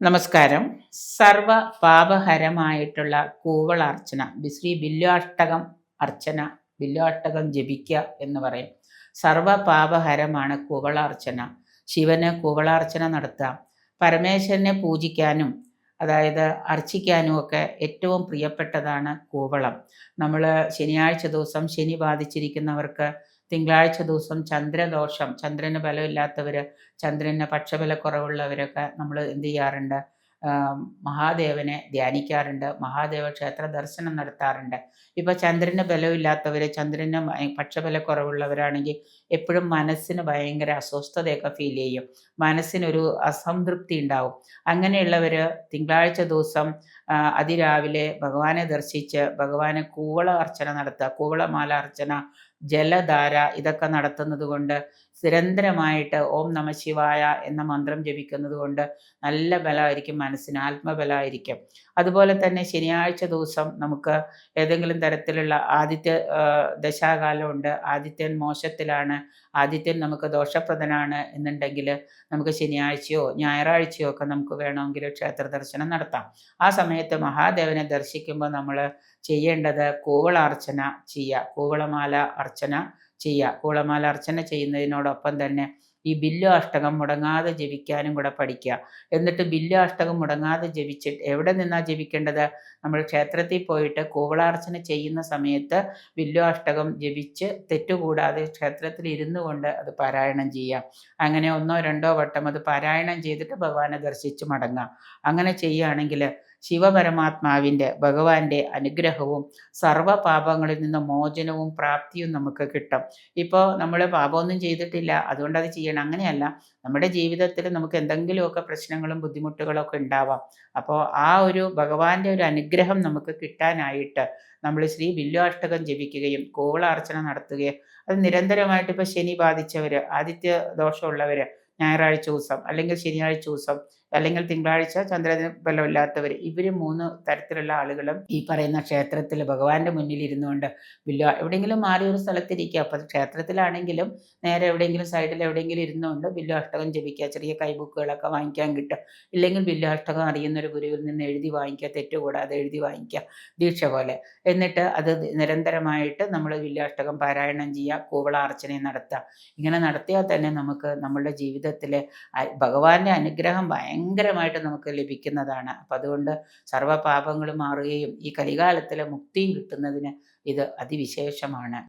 നമസ്കാരം. സർവ പാപഹരമായിട്ടുള്ള കൂവളാർച്ചന, ശ്രീ ബില്വാഷ്ടകം അർച്ചന, ബില്വാഷ്ടകം ജപിക്കുക എന്ന് പറയും. സർവ പാപഹരമാണ് കൂവളാർച്ചന. ശിവന് കൂവളാർച്ചന നടത്താം. പരമേശ്വരനെ പൂജിക്കാനും അതായത് അർച്ചിക്കാനും ഒക്കെ ഏറ്റവും പ്രിയപ്പെട്ടതാണ് കൂവളം. നമ്മൾ ശനിയാഴ്ച ദിവസം ശനി ബാധിച്ചിരിക്കുന്നവർക്ക് തിങ്കളാഴ്ച ദിവസം ചന്ദ്രദോഷം, ചന്ദ്രന് ബലമില്ലാത്തവർ, ചന്ദ്രന് പക്ഷബലക്കുറവുള്ളവരൊക്കെ നമ്മൾ എന്ത് ചെയ്യാറുണ്ട്? മഹാദേവനെ ധ്യാനിക്കാറുണ്ട്. മഹാദേവ ക്ഷേത്ര ദർശനം നടത്താറുണ്ട്. ഇപ്പോൾ ചന്ദ്രന് ബലമില്ലാത്തവർ, ചന്ദ്രന് പക്ഷബലക്കുറവുള്ളവരാണെങ്കിൽ എപ്പോഴും മനസ്സിന് ഭയങ്കര അസ്വസ്ഥതയൊക്കെ ഫീൽ ചെയ്യും. മനസ്സിനൊരു അസംതൃപ്തി ഉണ്ടാവും. അങ്ങനെയുള്ളവർ തിങ്കളാഴ്ച ദിവസം അതിരാവിലെ ഭഗവാനെ ദർശിച്ച് ഭഗവാനെ കൂവള അർച്ചന നടത്തുക. കൂവളമാല അർച്ചന, ജലധാര ഇതൊക്കെ നടത്തുന്നത് കൊണ്ട്, നിരന്തരമായിട്ട് ഓം നമ ശിവായ എന്ന മന്ത്രം ജപിക്കുന്നത് കൊണ്ട് നല്ല ബലമായിരിക്കും, മനസ്സിന് ആത്മബലമായിരിക്കും. അതുപോലെ തന്നെ ശനിയാഴ്ച ദിവസം നമുക്ക് ഏതെങ്കിലും തരത്തിലുള്ള ദശാകാലമുണ്ട്, ആദിത്യൻ മോശത്തിലാണ്, ആദിത്യൻ നമുക്ക് ദോഷപ്രദനാണ് എന്നുണ്ടെങ്കിൽ നമുക്ക് ശനിയാഴ്ചയോ ഞായറാഴ്ചയോ ഒക്കെ നമുക്ക് വേണമെങ്കിൽ ക്ഷേത്ര ദർശനം നടത്താം. ആ സമയത്ത് മഹാദേവനെ ദർശിക്കുമ്പോൾ നമ്മൾ ചെയ്യേണ്ടത് കൂവളാർച്ചന ചെയ്യുക, കൂവളമാല അർച്ചന ചെയ്യുക. കൂവളമാല അർച്ചന ചെയ്യുന്നതിനോടൊപ്പം തന്നെ ഈ ബില്വാഷ്ടകം മുടങ്ങാതെ ജപിക്കാനും കൂടെ പഠിക്കുക. എന്നിട്ട് ബില്വാഷ്ടകം മുടങ്ങാതെ ജപിച്ചിട്ട് എവിടെ നിന്നാണ് ജപിക്കേണ്ടത്? നമ്മൾ ക്ഷേത്രത്തിൽ പോയിട്ട് കൂവളാർച്ചന ചെയ്യുന്ന സമയത്ത് ബില്വാഷ്ടകം ജപിച്ച് തെറ്റുകൂടാതെ ക്ഷേത്രത്തിൽ ഇരുന്നു കൊണ്ട് അത് പാരായണം ചെയ്യാം. അങ്ങനെ ഒന്നോ രണ്ടോ വട്ടം അത് പാരായണം ചെയ്തിട്ട് ഭഗവാനെ ദർശിച്ച് മടങ്ങാം. അങ്ങനെ ചെയ്യുകയാണെങ്കിൽ ശിവപരമാത്മാവിൻ്റെ, ഭഗവാന്റെ അനുഗ്രഹവും സർവ്വ പാപങ്ങളിൽ നിന്ന് മോചനവും പ്രാപ്തിയും നമുക്ക് കിട്ടും. ഇപ്പോൾ നമ്മൾ പാപമൊന്നും ചെയ്തിട്ടില്ല, അതുകൊണ്ട് അത് ചെയ്യണം, അങ്ങനെയല്ല. നമ്മുടെ ജീവിതത്തിൽ നമുക്ക് എന്തെങ്കിലുമൊക്കെ പ്രശ്നങ്ങളും ബുദ്ധിമുട്ടുകളൊക്കെ ഉണ്ടാവാം. അപ്പോൾ ആ ഒരു ഭഗവാന്റെ ഒരു അനുഗ്രഹം നമുക്ക് കിട്ടാനായിട്ട് നമ്മൾ ശ്രീ ബില്വാഷ്ടകം ജപിക്കുകയും കൂവളാർച്ചന നടത്തുകയും, അത് നിരന്തരമായിട്ട് ഇപ്പോൾ ശനി ബാധിച്ചവർ, ആദിത്യ ദോഷമുള്ളവർ ഞായറാഴ്ച ദിവസം അല്ലെങ്കിൽ ശനിയാഴ്ച ദിവസം അല്ലെങ്കിൽ തിങ്കളാഴ്ച ചന്ദ്രന് ബലമില്ലാത്തവർ, ഇവർ 3 തരത്തിലുള്ള ആളുകളും ഈ പറയുന്ന ക്ഷേത്രത്തിൽ ഭഗവാന്റെ മുന്നിൽ ഇരുന്നുകൊണ്ട് എവിടെയെങ്കിലും മാറി ഒരു സ്ഥലത്തിരിക്കുക. അപ്പോൾ ക്ഷേത്രത്തിലാണെങ്കിലും നേരെ എവിടെയെങ്കിലും സൈഡിൽ എവിടെയെങ്കിലും ഇരുന്നുകൊണ്ട് ബില്വാഷ്ടകം ജപിക്കുക. ചെറിയ കൈബുക്കുകളൊക്കെ വാങ്ങിക്കാൻ കിട്ടും. ഇല്ലെങ്കിൽ ബില്വാഷ്ടകം അറിയുന്നൊരു ഗുരുവിൽ നിന്ന് എഴുതി വാങ്ങിക്കുക, തെറ്റുകൂടാതെ എഴുതി വാങ്ങിക്കുക, ദീക്ഷ പോലെ. എന്നിട്ട് അത് നിരന്തരമായിട്ട് നമ്മൾ ബില്വാഷ്ടകം പാരായണം ചെയ്യുക, കൂവളാർച്ചനയും നടത്തുക. ഇങ്ങനെ നടത്തിയാൽ തന്നെ നമുക്ക് നമ്മളുടെ ജീവിതത്തിൽ ഭഗവാന്റെ അനുഗ്രഹം ഭയങ്കരമായിട്ട് നമുക്ക് ലഭിക്കുന്നതാണ്. അപ്പം അതുകൊണ്ട് സർവ്വ പാപങ്ങളും മാറുകയും ഈ കലികാലത്തിലെ മുക്തിയും കിട്ടുന്നതിന് ഇത് അതിവിശേഷമാണ്.